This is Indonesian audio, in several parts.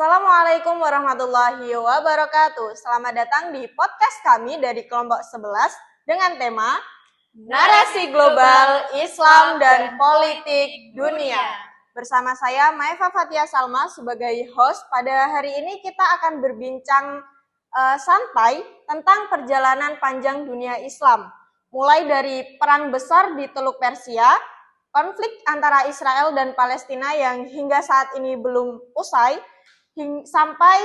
Assalamualaikum warahmatullahi wabarakatuh. Selamat datang di podcast kami dari kelompok 11 dengan tema Narasi Global Islam dan Politik Dunia. Bersama saya Maeva Fatia Salma sebagai host. Pada hari ini kita akan berbincang santai tentang perjalanan panjang dunia Islam. Mulai dari perang besar di Teluk Persia, konflik antara Israel dan Palestina yang hingga saat ini belum usai, sampai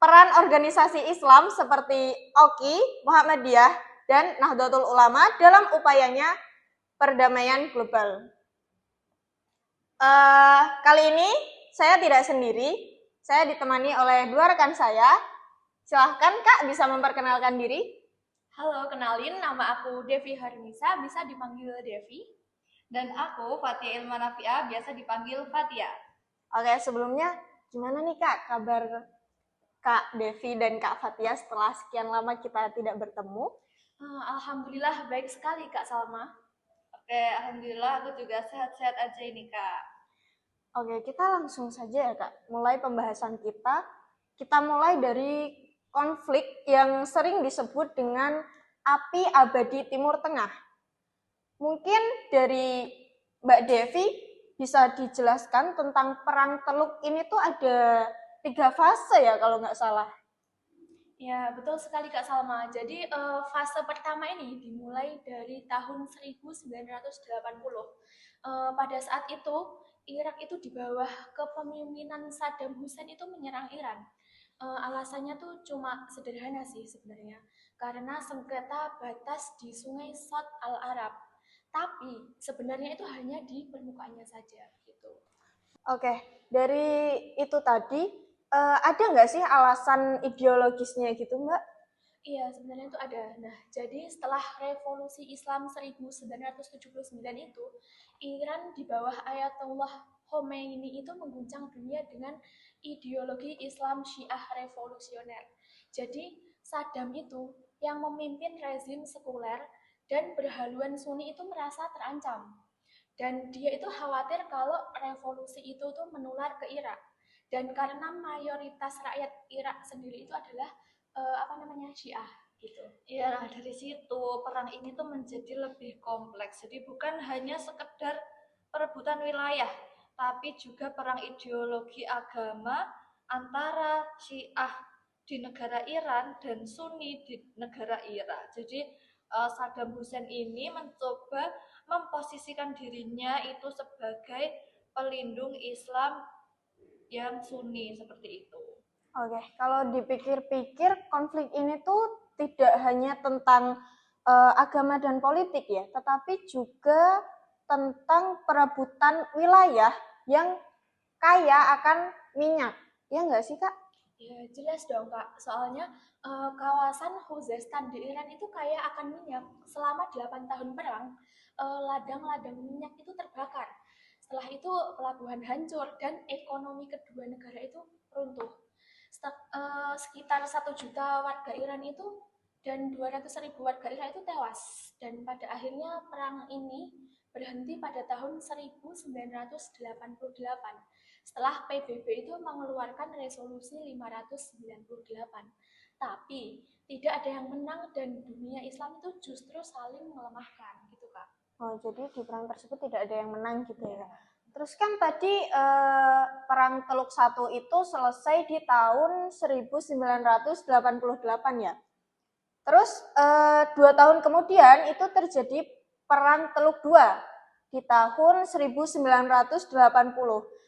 peran organisasi Islam seperti OKI, Muhammadiyah, dan Nahdlatul Ulama dalam upayanya perdamaian global. Kali ini saya tidak sendiri, saya ditemani oleh dua rekan saya. Silahkan Kak, bisa memperkenalkan diri. Halo, kenalin, nama aku Devi Harinisa, bisa dipanggil Devi. Dan aku Fatia Ilmanafia, biasa dipanggil Fatia. Oke, sebelumnya gimana nih Kak kabar Kak Devi dan Kak Fatia setelah sekian lama kita tidak bertemu? Alhamdulillah baik sekali Kak Salma. Oke, alhamdulillah aku juga sehat-sehat aja ini Kak. Oke, kita langsung saja ya Kak, mulai pembahasan kita. Kita mulai dari konflik yang sering disebut dengan api abadi Timur Tengah. Mungkin dari Mbak Devi bisa dijelaskan tentang perang Teluk ini tuh ada 3 fase ya kalau nggak salah. Ya, betul sekali Kak Salma. Jadi fase pertama ini dimulai dari tahun 1980. Pada saat itu, Irak itu di bawah kepemimpinan Saddam Hussein itu menyerang Iran. Alasannya tuh cuma sederhana sih sebenarnya, karena sengketa batas di Sungai Saud Al-Arab. Tapi sebenarnya itu hanya di permukaannya saja gitu. Oke, dari itu tadi ada nggak sih alasan ideologisnya gitu Mbak? Iya, sebenarnya itu ada. Nah, jadi setelah revolusi Islam 1979 itu, Iran di bawah Ayatollah Khomeini itu mengguncang dunia dengan ideologi Islam Syiah revolusioner. Jadi, Saddam itu yang memimpin rezim sekuler dan berhaluan Sunni itu merasa terancam. Dan dia itu khawatir kalau revolusi itu tuh menular ke Irak. Dan karena mayoritas rakyat Irak sendiri itu adalah Syiah gitu. Iya, nah dari situ perang ini tuh menjadi lebih kompleks. Jadi bukan hanya sekedar perebutan wilayah, tapi juga perang ideologi agama antara Syiah di negara Iran dan Sunni di negara Irak. Jadi Saddam Hussein ini mencoba memposisikan dirinya itu sebagai pelindung Islam yang Sunni seperti itu. Oke, kalau dipikir-pikir konflik ini tuh tidak hanya tentang agama dan politik ya, tetapi juga tentang perebutan wilayah yang kaya akan minyak. Ya nggak sih Kak? Ya jelas dong Kak, soalnya kawasan Khuzestan di Iran itu kaya akan minyak. Selama 8 tahun perang, ladang-ladang minyak itu terbakar. Setelah itu pelabuhan hancur dan ekonomi kedua negara itu runtuh. Sekitar 1 juta warga Iran itu dan 200.000 warga Iran itu tewas. Dan pada akhirnya perang ini berhenti pada tahun 1988 setelah PBB itu mengeluarkan resolusi 598. Tapi tidak ada yang menang dan dunia Islam itu justru saling melemahkan gitu Kak. Oh, jadi di perang tersebut tidak ada yang menang gitu ya. Terus kan tadi perang Teluk 1 itu selesai di tahun 1988 ya. Terus 2 tahun kemudian itu terjadi perang Teluk 2 di tahun 1980.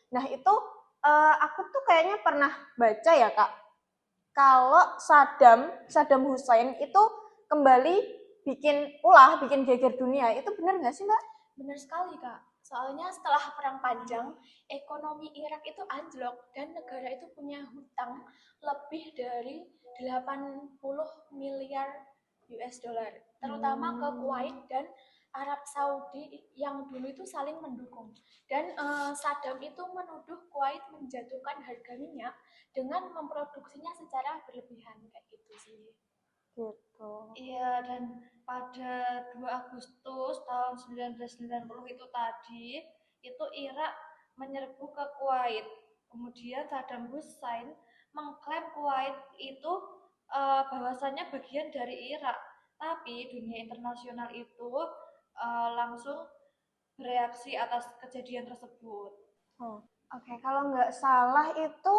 Nah itu aku tuh kayaknya pernah baca ya Kak, kalau Saddam Hussein itu kembali bikin geger dunia. Itu benar nggak sih Mbak? Benar sekali Kak. Soalnya setelah perang panjang, ekonomi Irak itu anjlok dan negara itu punya hutang lebih dari 80 miliar US dollar, terutama ke Kuwait dan Arab Saudi yang dulu itu saling mendukung. Dan Saddam itu menuduh Kuwait menjatuhkan harga minyak dengan memproduksinya secara berlebihan kayak gitu sih. Gitu. Iya, dan pada 2 Agustus tahun 1990 itu tadi, itu Irak menyerbu ke Kuwait. Kemudian Saddam Hussein mengklaim Kuwait itu bahwasannya bagian dari Irak, tapi dunia internasional itu langsung bereaksi atas kejadian tersebut. Oh, oke. Kalau nggak salah itu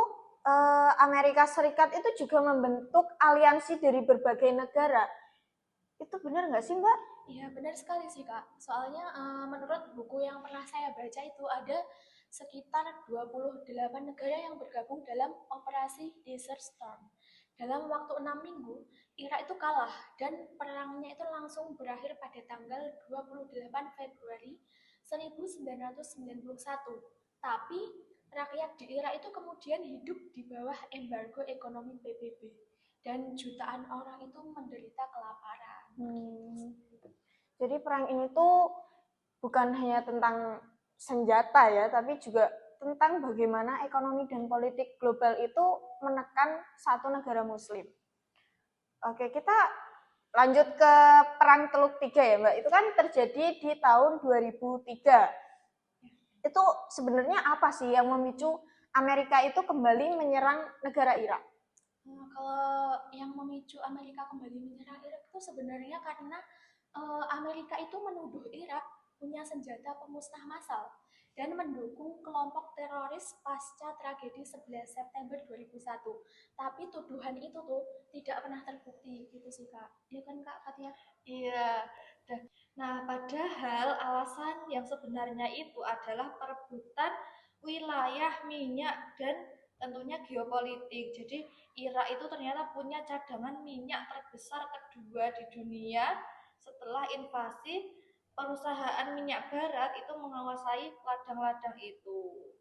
Amerika Serikat itu juga membentuk aliansi dari berbagai negara. Itu benar nggak sih, Mbak? Iya, benar sekali sih, Kak. Soalnya menurut buku yang pernah saya baca itu ada sekitar 28 negara yang bergabung dalam operasi Desert Storm. Dalam waktu 6 minggu, Irak itu kalah dan perangnya itu langsung berakhir pada tanggal 28 Februari 1991. Tapi rakyat di Irak itu kemudian hidup di bawah embargo ekonomi PBB dan jutaan orang itu menderita kelaparan. Jadi perang ini tuh bukan hanya tentang senjata ya, tapi juga tentang bagaimana ekonomi dan politik global itu menekan satu negara muslim. Oke, kita lanjut ke Perang Teluk Tiga ya, Mbak. Itu kan terjadi di tahun 2003. Itu sebenarnya apa sih yang memicu Amerika itu kembali menyerang negara Irak? Kalau yang memicu Amerika kembali menyerang Irak itu sebenarnya karena Amerika itu menuduh Irak punya senjata pemusnah massal dan mendukung kelompok teroris pasca tragedi 11 September 2001. Tapi tuduhan itu tuh tidak pernah terbukti gitu sih, Kak. Iya kan, Kak Fatia? Iya. Nah, padahal alasan yang sebenarnya itu adalah perebutan wilayah minyak dan tentunya geopolitik. Jadi Irak itu ternyata punya cadangan minyak terbesar kedua di dunia setelah invasi perusahaan minyak barat itu menguasai ladang-ladang itu.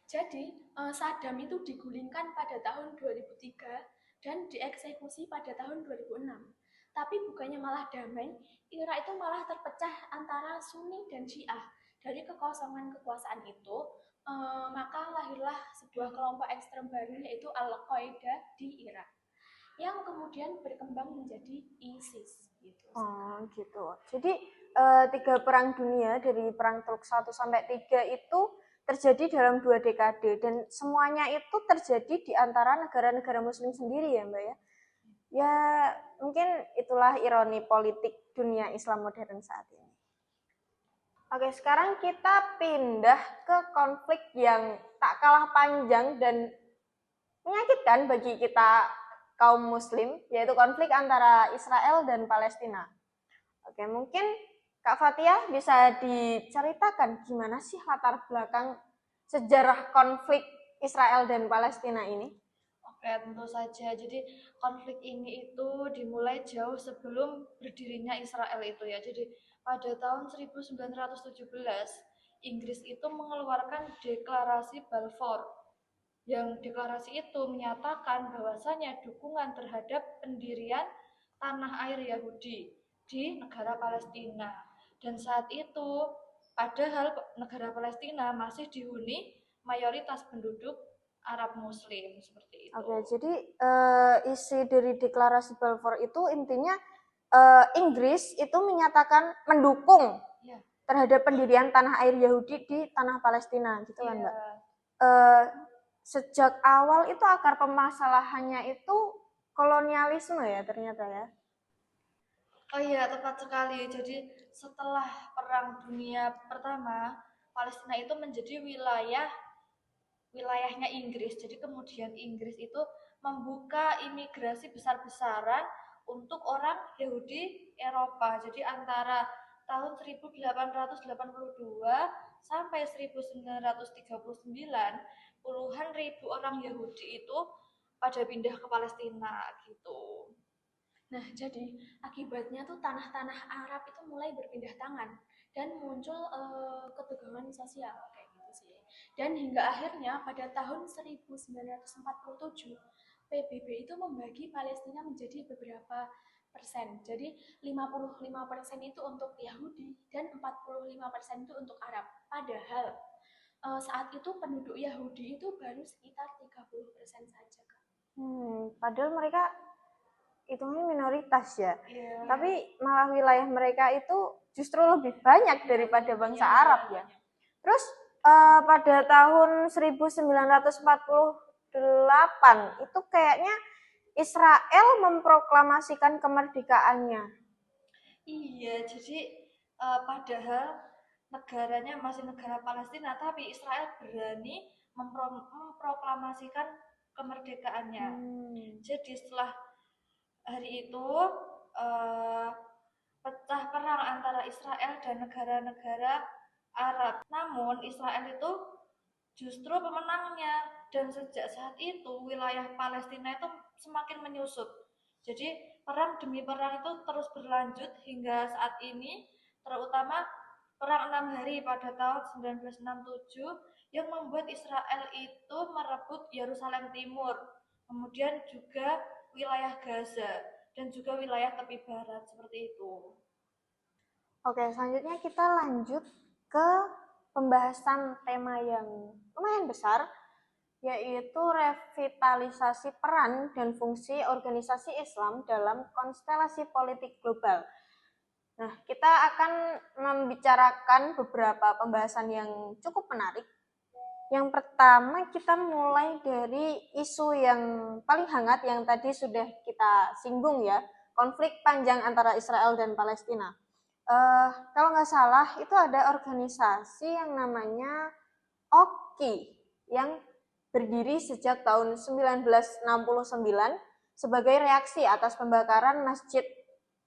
Jadi, Saddam itu digulingkan pada tahun 2003 dan dieksekusi pada tahun 2006. Tapi bukannya malah damai, Irak itu malah terpecah antara Sunni dan Syiah. Dari kekosongan kekuasaan itu, maka lahirlah sebuah kelompok ekstrem baru yaitu Al-Qaeda di Irak, yang kemudian berkembang menjadi ISIS. Gitu. Oh gitu. Jadi 3 perang dunia dari perang Teluk 1 sampai 3 itu terjadi dalam 2 dekade dan semuanya itu terjadi di antara negara-negara muslim sendiri ya Mbak ya. Ya mungkin itulah ironi politik dunia Islam modern saat ini. Oke, sekarang kita pindah ke konflik yang tak kalah panjang dan menyakitkan bagi kita kaum muslim, yaitu konflik antara Israel dan Palestina. Oke, mungkin Kak Fatia bisa diceritakan gimana sih latar belakang sejarah konflik Israel dan Palestina ini? Oke, tentu saja. Jadi konflik ini itu dimulai jauh sebelum berdirinya Israel itu ya. Jadi pada tahun 1917 Inggris itu mengeluarkan deklarasi Balfour. Yang deklarasi itu menyatakan bahwasanya dukungan terhadap pendirian tanah air Yahudi di negara Palestina. Dan saat itu padahal negara Palestina masih dihuni mayoritas penduduk Arab Muslim seperti itu. Oke, jadi isi dari deklarasi Balfour itu intinya Inggris itu menyatakan mendukung terhadap pendirian tanah air Yahudi di tanah Palestina, gitu kan Mbak? Sejak awal itu akar permasalahannya itu kolonialisme ya ternyata ya. Oh iya, tepat sekali. Jadi setelah Perang Dunia Pertama, Palestina itu menjadi wilayahnya Inggris. Jadi kemudian Inggris itu membuka imigrasi besar-besaran untuk orang Yahudi Eropa. Jadi antara tahun 1882 sampai 1939, puluhan ribu orang Yahudi itu pada pindah ke Palestina gitu. Nah, jadi akibatnya tuh tanah-tanah Arab itu mulai berpindah tangan dan muncul ketegangan sosial kayak gitu sih. Dan hingga akhirnya pada tahun 1947 PBB itu membagi Palestina menjadi beberapa persen. Jadi 55% itu untuk Yahudi dan 45% itu untuk Arab. Padahal saat itu penduduk Yahudi itu baru sekitar 30% saja, Kak. Padahal mereka hitungnya minoritas ya. Yeah. Tapi malah wilayah mereka itu justru lebih banyak daripada bangsa Arab ya. Terus pada tahun 1948 itu kayaknya Israel memproklamasikan kemerdekaannya. Iya, jadi padahal negaranya masih negara Palestina, tapi Israel berani memproklamasikan kemerdekaannya. Jadi setelah hari itu pecah perang antara Israel dan negara-negara Arab. Namun Israel itu justru pemenangnya, dan sejak saat itu wilayah Palestina itu semakin menyusut. Jadi perang demi perang itu terus berlanjut hingga saat ini, terutama perang 6 hari pada tahun 1967 yang membuat Israel itu merebut Yerusalem Timur, kemudian juga wilayah Gaza dan juga wilayah tepi barat seperti itu. Oke, selanjutnya kita lanjut ke pembahasan tema yang lumayan besar, yaitu revitalisasi peran dan fungsi organisasi Islam dalam konstelasi politik global. Nah, kita akan membicarakan beberapa pembahasan yang cukup menarik. Yang pertama, kita mulai dari isu yang paling hangat yang tadi sudah kita singgung ya, konflik panjang antara Israel dan Palestina. Kalau nggak salah, itu ada organisasi yang namanya OKI yang berdiri sejak tahun 1969 sebagai reaksi atas pembakaran Masjid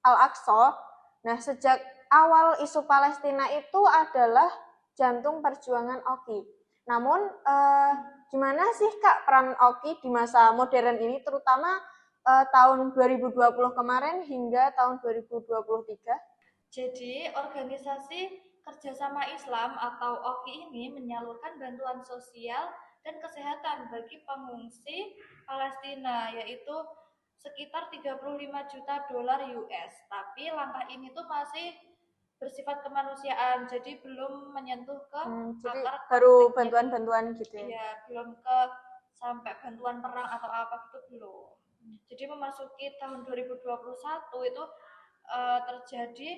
Al-Aqsa. Nah, sejak awal isu Palestina itu adalah jantung perjuangan OKI. Namun, gimana sih Kak peran OKI di masa modern ini, terutama tahun 2020 kemarin hingga tahun 2023? Jadi, organisasi kerjasama Islam atau OKI ini menyalurkan bantuan sosial dan kesehatan bagi pengungsi Palestina, yaitu sekitar 35 juta dolar US. Tapi langkah ini tuh masih bersifat kemanusiaan, jadi belum menyentuh ke Jadi akar baru konfliknya. bantuan-bantuan gitu ya? Iya, belum ke sampai bantuan perang atau apa gitu belum. Jadi memasuki tahun 2021 itu terjadi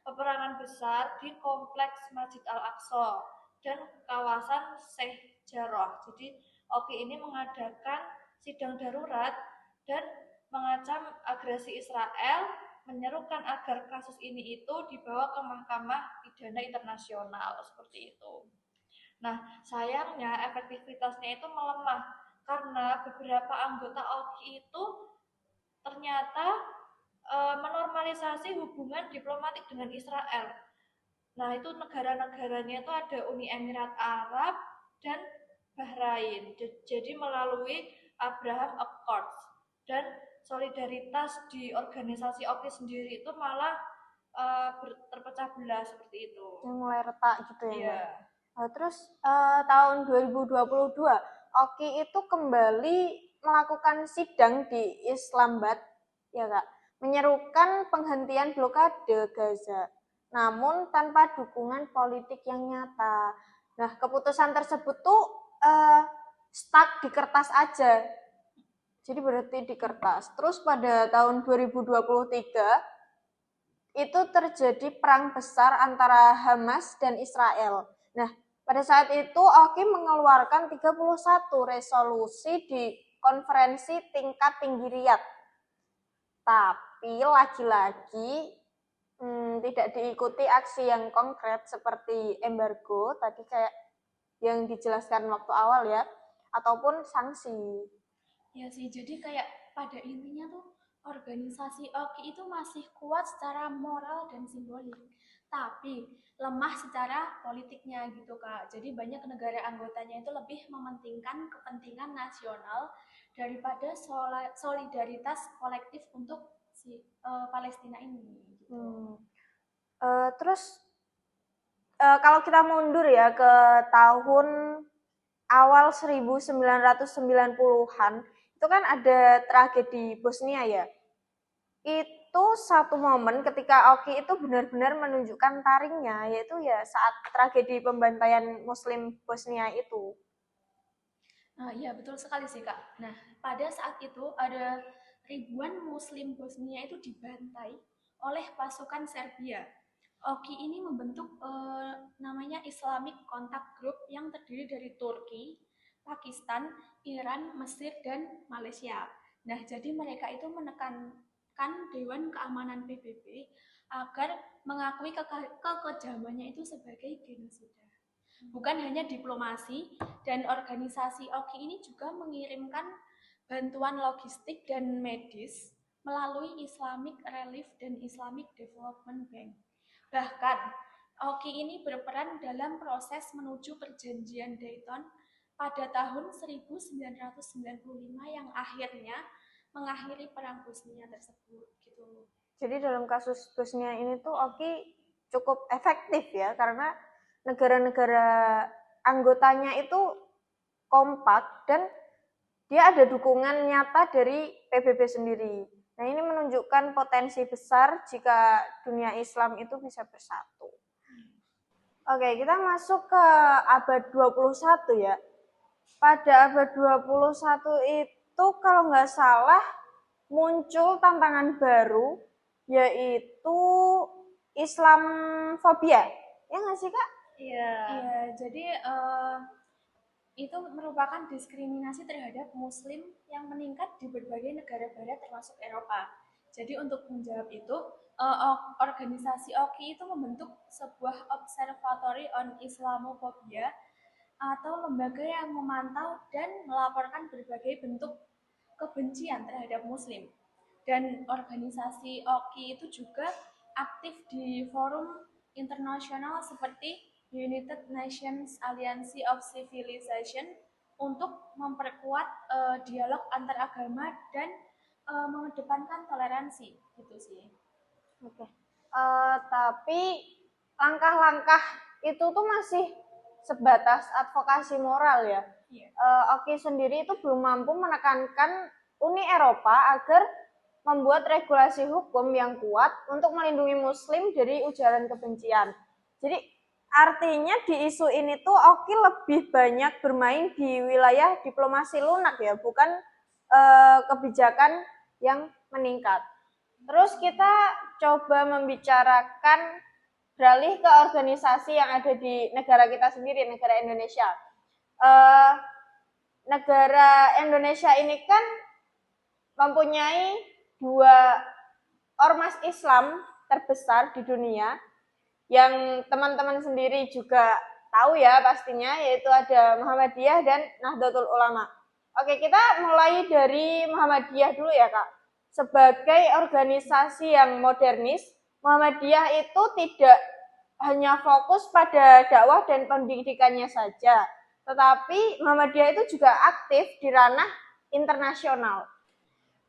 peperangan besar di kompleks Masjid Al-Aqsa dan kawasan Sheikh Jarrah. Jadi OKI ini mengadakan sidang darurat dan mengacam agresi Israel, menyerukan agar kasus ini itu dibawa ke Mahkamah Pidana Internasional seperti itu. Nah, sayangnya efektivitasnya itu melemah karena beberapa anggota OKI itu ternyata menormalisasi hubungan diplomatik dengan Israel. Nah, itu negara-negaranya itu ada Uni Emirat Arab dan Bahrain. Jadi melalui Abraham Accords, dan solidaritas di organisasi OKI sendiri itu malah terpecah belah seperti itu. Yang mulai retak gitu ya? Iya. Terus tahun 2022 OKI itu kembali melakukan sidang di Islamabad, ya Kak, menyerukan penghentian blokade Gaza, namun tanpa dukungan politik yang nyata. Nah, keputusan tersebut tuh stuck di kertas aja. Jadi berarti di kertas. Terus pada tahun 2023 itu terjadi perang besar antara Hamas dan Israel. Nah, pada saat itu OKI mengeluarkan 31 resolusi di konferensi tingkat tinggi Riyadh. Tapi lagi-lagi tidak diikuti aksi yang konkret seperti embargo tadi kayak yang dijelaskan waktu awal ya, ataupun sanksi. Ya sih, jadi kayak pada intinya tuh organisasi OKI itu masih kuat secara moral dan simbolik, tapi lemah secara politiknya gitu Kak. Jadi banyak negara anggotanya itu lebih mementingkan kepentingan nasional daripada solidaritas kolektif untuk si Palestina ini gitu. Terus kalau kita mundur ya ke tahun awal 1990-an, itu kan ada tragedi Bosnia ya. Itu satu momen ketika OKI itu benar-benar menunjukkan taringnya, yaitu ya saat tragedi pembantaian Muslim Bosnia itu. Nah, iya betul sekali sih Kak. Nah, pada saat itu ada ribuan Muslim Bosnia itu dibantai oleh pasukan Serbia. Oki ini membentuk namanya Islamic Contact Group yang terdiri dari Turki, Pakistan, Iran, Mesir, dan Malaysia. Nah, jadi mereka itu menekankan Dewan Keamanan PBB agar mengakui kekejamannya itu sebagai genosida. Bukan hanya diplomasi, dan organisasi Oki ini juga mengirimkan bantuan logistik dan medis melalui Islamic Relief dan Islamic Development Bank. Bahkan, Oki ini berperan dalam proses menuju perjanjian Dayton pada tahun 1995 yang akhirnya mengakhiri perang Bosnia tersebut gitu. Jadi dalam kasus Bosnia ini tuh Oki cukup efektif ya, karena negara-negara anggotanya itu kompak dan dia ada dukungan nyata dari PBB sendiri. Nah, ini menunjukkan potensi besar jika dunia Islam itu bisa bersatu. Oke, kita masuk ke abad 21 ya. Pada abad 21 itu kalau nggak salah muncul tantangan baru, yaitu Islamfobia. Ya nggak sih, Kak? Iya. Iya, jadi itu merupakan diskriminasi terhadap Muslim yang meningkat di berbagai negara barat termasuk Eropa. Jadi untuk menjawab itu, organisasi OKI itu membentuk sebuah Observatory on Islamophobia atau lembaga yang memantau dan melaporkan berbagai bentuk kebencian terhadap Muslim. Dan organisasi OKI itu juga aktif di forum internasional seperti United Nations Alliance of Civilization untuk memperkuat dialog antar agama dan mengedepankan toleransi gitu sih. Oke. Tapi langkah-langkah itu tuh masih sebatas advokasi moral ya. Iya. Oki sendiri itu belum mampu menekankan Uni Eropa agar membuat regulasi hukum yang kuat untuk melindungi Muslim dari ujaran kebencian. Jadi artinya di isu ini tuh Oki lebih banyak bermain di wilayah diplomasi lunak ya, bukan kebijakan yang meningkat. Terus kita coba membicarakan beralih ke organisasi yang ada di negara kita sendiri, negara Indonesia. Negara Indonesia ini kan mempunyai 2 ormas Islam terbesar di dunia, yang teman-teman sendiri juga tahu ya pastinya, yaitu ada Muhammadiyah dan Nahdlatul Ulama. Oke, kita mulai dari Muhammadiyah dulu ya, Kak. Sebagai organisasi yang modernis, Muhammadiyah itu tidak hanya fokus pada dakwah dan pendidikannya saja, tetapi Muhammadiyah itu juga aktif di ranah internasional.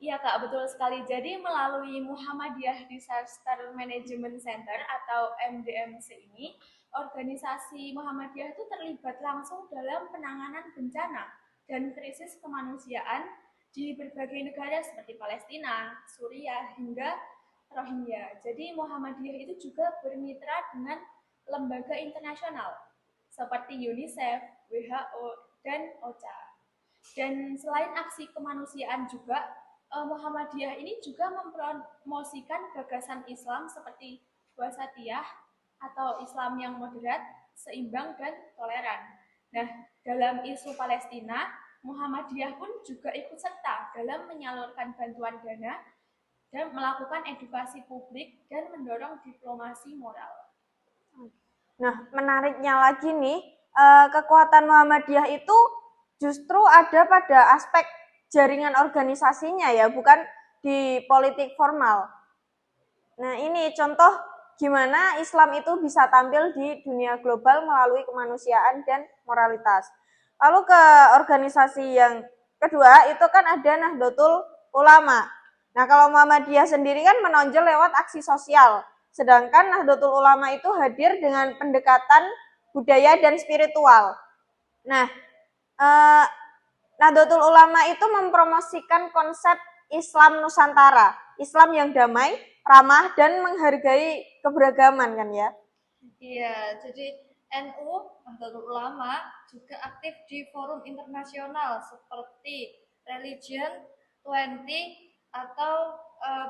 Iya Kak, betul sekali. Jadi melalui Muhammadiyah Disaster Management Center atau MDMC ini, organisasi Muhammadiyah itu terlibat langsung dalam penanganan bencana dan krisis kemanusiaan di berbagai negara seperti Palestina, Suriah, hingga Rohingya. Jadi Muhammadiyah itu juga bermitra dengan lembaga internasional seperti UNICEF, WHO, dan OCHA. Dan selain aksi kemanusiaan juga, Muhammadiyah ini juga mempromosikan gagasan Islam seperti wasatiyah atau Islam yang moderat, seimbang, dan toleran. Nah, dalam isu Palestina, Muhammadiyah pun juga ikut serta dalam menyalurkan bantuan dana dan melakukan edukasi publik dan mendorong diplomasi moral. Nah, menariknya lagi nih, kekuatan Muhammadiyah itu justru ada pada aspek jaringan organisasinya ya, bukan di politik formal. Nah, ini contoh gimana Islam itu bisa tampil di dunia global melalui kemanusiaan dan moralitas. Lalu ke organisasi yang kedua itu kan ada Nahdlatul Ulama. Nah, kalau Muhammadiyah sendiri kan menonjol lewat aksi sosial, sedangkan Nahdlatul Ulama itu hadir dengan pendekatan budaya dan spiritual. Nah, Nahdlatul Ulama itu mempromosikan konsep Islam Nusantara, Islam yang damai, ramah, dan menghargai keberagaman kan ya? Iya, jadi NU Nahdlatul Ulama juga aktif di forum internasional seperti Religion 20 atau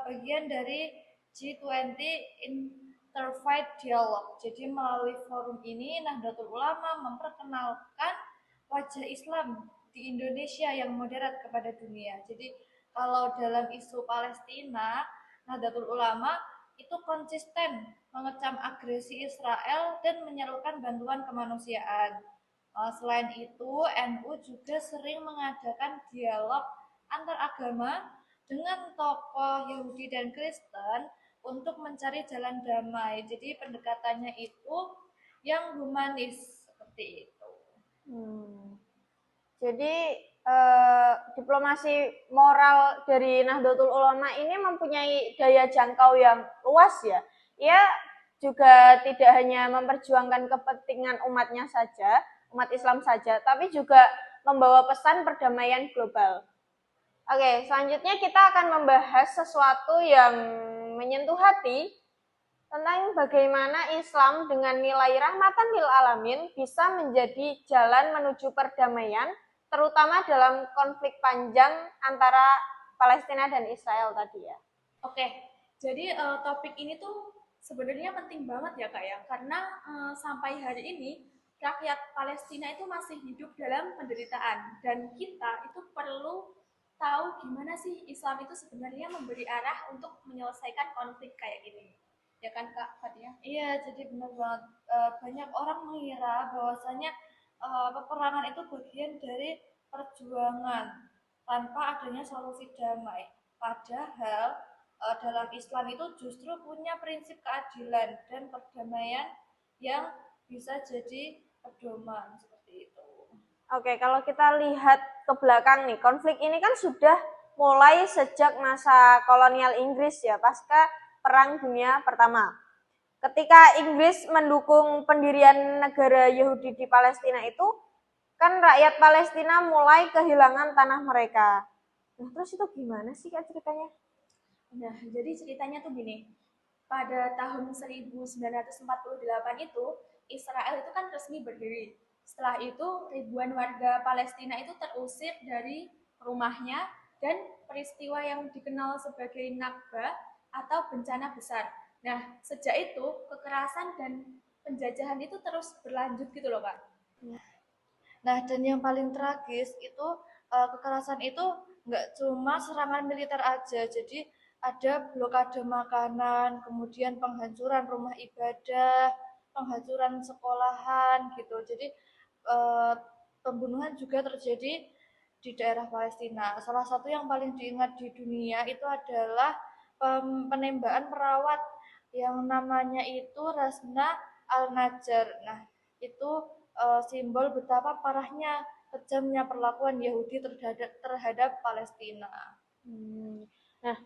bagian dari G20 Interfaith Dialogue. Jadi melalui forum ini Nahdlatul Ulama memperkenalkan wajah Islam di Indonesia yang moderat kepada dunia. Jadi kalau dalam isu Palestina, Nahdlatul Ulama itu konsisten mengecam agresi Israel dan menyalurkan bantuan kemanusiaan. Selain itu, NU juga sering mengadakan dialog antar agama dengan tokoh Yahudi dan Kristen untuk mencari jalan damai. Jadi pendekatannya itu yang humanis seperti itu. Jadi diplomasi moral dari Nahdlatul Ulama ini mempunyai daya jangkau yang luas ya. Ia juga tidak hanya memperjuangkan kepentingan umatnya saja, umat Islam saja, tapi juga membawa pesan perdamaian global. Oke, selanjutnya kita akan membahas sesuatu yang menyentuh hati tentang bagaimana Islam dengan nilai rahmatan lil alamin bisa menjadi jalan menuju perdamaian, terutama dalam konflik panjang antara Palestina dan Israel tadi ya. Oke, jadi topik ini tuh sebenarnya penting banget ya Kak ya, karena sampai hari ini rakyat Palestina itu masih hidup dalam penderitaan, dan kita itu perlu tahu gimana sih Islam itu sebenarnya memberi arah untuk menyelesaikan konflik kayak gini. Ya kan Kak Fatia? Iya, jadi benar banget. Banyak orang mengira bahwasanya peperangan itu bagian dari perjuangan tanpa adanya solusi damai. Padahal dalam Islam itu justru punya prinsip keadilan dan perdamaian yang bisa jadi pedoman seperti itu. Oke, kalau kita lihat ke belakang nih, konflik ini kan sudah mulai sejak masa kolonial Inggris ya, pasca Perang Dunia Pertama. Ketika Inggris mendukung pendirian negara Yahudi di Palestina itu, kan rakyat Palestina mulai kehilangan tanah mereka. Nah, terus itu gimana sih Kak ceritanya? Nah, jadi ceritanya tuh gini. Pada tahun 1948 itu, Israel itu kan resmi berdiri. Setelah itu, ribuan warga Palestina itu terusir dari rumahnya, dan peristiwa yang dikenal sebagai Nakba atau bencana besar. Nah, sejak itu kekerasan dan penjajahan itu terus berlanjut gitu loh Kak. Nah, dan yang paling tragis itu kekerasan itu nggak cuma serangan militer aja, jadi ada blokade makanan, kemudian penghancuran rumah ibadah, penghancuran sekolahan gitu. Jadi pembunuhan juga terjadi di daerah Palestina. Salah satu yang paling diingat di dunia itu adalah penembakan perawat yang namanya itu Rasna Al-Najjar. Nah, itu simbol betapa parahnya kejamnya perlakuan Yahudi terhadap Palestina. Nah,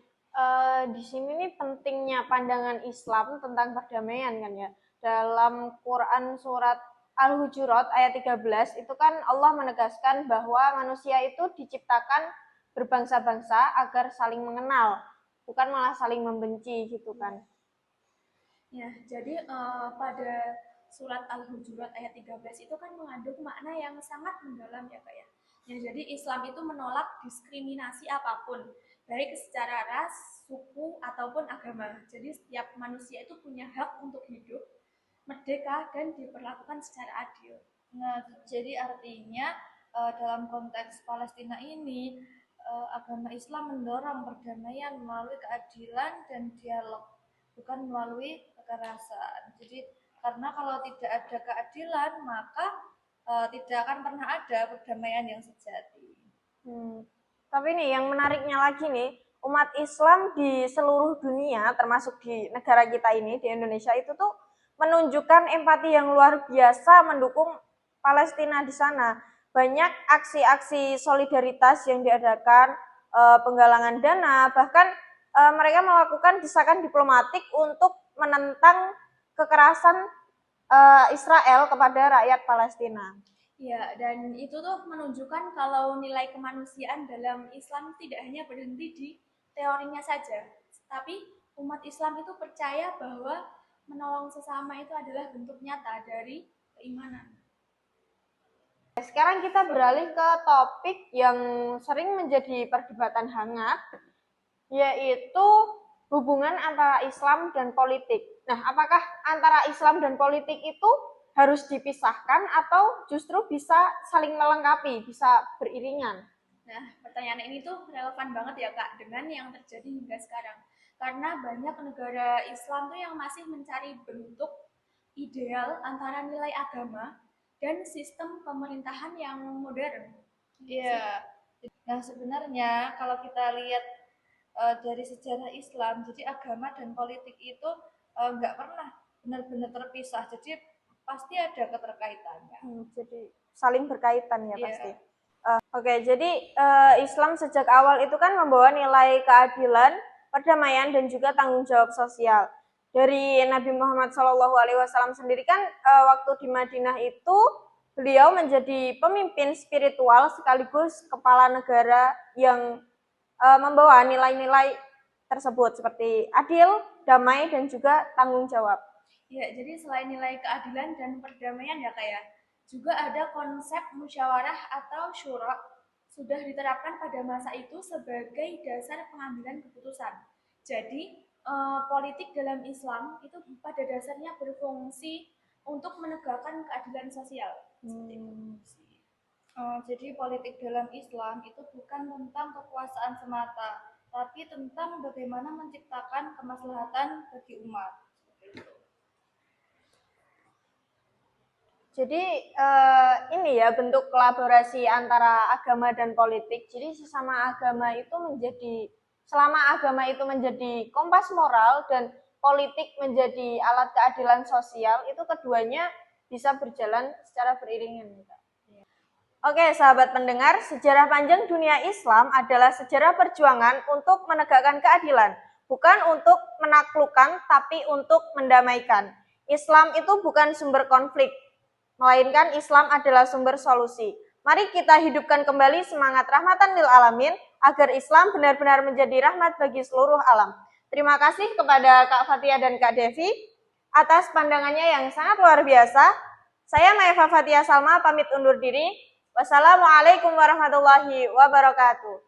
di sini nih pentingnya pandangan Islam tentang perdamaian kan ya. Dalam Quran surat Al-Hujurat ayat 13 itu kan Allah menegaskan bahwa manusia itu diciptakan berbangsa-bangsa agar saling mengenal, bukan malah saling membenci gitu kan. Ya, jadi pada surat Al-Hujurat ayat 13 itu kan mengandung makna yang sangat mendalam ya Kak ya. Ya, jadi Islam itu menolak diskriminasi apapun, baik secara ras, suku, ataupun agama. Jadi setiap manusia itu punya hak untuk hidup, merdeka, dan diperlakukan secara adil. Nah, jadi artinya dalam konteks Palestina ini agama Islam mendorong perdamaian melalui keadilan dan dialog, bukan melalui kekerasan. Jadi karena kalau tidak ada keadilan, maka tidak akan pernah ada perdamaian yang sejati. Tapi nih yang menariknya lagi nih, umat Islam di seluruh dunia, termasuk di negara kita ini, di Indonesia itu tuh menunjukkan empati yang luar biasa mendukung Palestina di sana. Banyak aksi-aksi solidaritas yang diadakan, penggalangan dana, bahkan mereka melakukan desakan diplomatik untuk menentang kekerasan Israel kepada rakyat Palestina. Ya, dan itu tuh menunjukkan kalau nilai kemanusiaan dalam Islam tidak hanya berhenti di teorinya saja, tapi umat Islam itu percaya bahwa menolong sesama itu adalah bentuk nyata dari keimanan. Sekarang kita beralih ke topik yang sering menjadi perdebatan hangat, yaitu hubungan antara Islam dan politik. Nah, apakah antara Islam dan politik itu harus dipisahkan atau justru bisa saling melengkapi, bisa beriringan? Nah, pertanyaan ini tuh relevan banget ya Kak dengan yang terjadi hingga sekarang. Karena banyak negara Islam tuh yang masih mencari bentuk ideal antara nilai agama dan sistem pemerintahan yang modern. Iya. Nah, sebenarnya kalau kita lihat dari sejarah Islam, jadi agama dan politik itu nggak pernah benar-benar terpisah. Jadi pasti ada keterkaitannya. Jadi saling berkaitan ya Iya. pasti. Oke, jadi Islam sejak awal itu kan membawa nilai keadilan, perdamaian, dan juga tanggung jawab sosial. Dari Nabi Muhammad SAW sendiri kan waktu di Madinah itu beliau menjadi pemimpin spiritual sekaligus kepala negara yang membawa nilai-nilai tersebut seperti adil, damai, dan juga tanggung jawab. Ya, jadi selain nilai keadilan dan perdamaian ya Kak ya, juga ada konsep musyawarah atau syura sudah diterapkan pada masa itu sebagai dasar pengambilan keputusan. Jadi politik dalam Islam itu pada dasarnya berfungsi untuk menegakkan keadilan sosial. Jadi politik dalam Islam itu bukan tentang kekuasaan semata, tapi tentang bagaimana menciptakan kemaslahatan bagi umat. Jadi ini ya bentuk kolaborasi antara agama dan politik. Jadi sesama agama itu selama agama itu menjadi kompas moral dan politik menjadi alat keadilan sosial, itu keduanya bisa berjalan secara beriringan. Oke, sahabat pendengar, sejarah panjang dunia Islam adalah sejarah perjuangan untuk menegakkan keadilan, bukan untuk menaklukkan, tapi untuk mendamaikan. Islam itu bukan sumber konflik, melainkan Islam adalah sumber solusi. Mari kita hidupkan kembali semangat rahmatan lil alamin, agar Islam benar-benar menjadi rahmat bagi seluruh alam. Terima kasih kepada Kak Fathia dan Kak Devi atas pandangannya yang sangat luar biasa. Saya Maeva Fathia Salma pamit undur diri. Wassalamualaikum warahmatullahi wabarakatuh.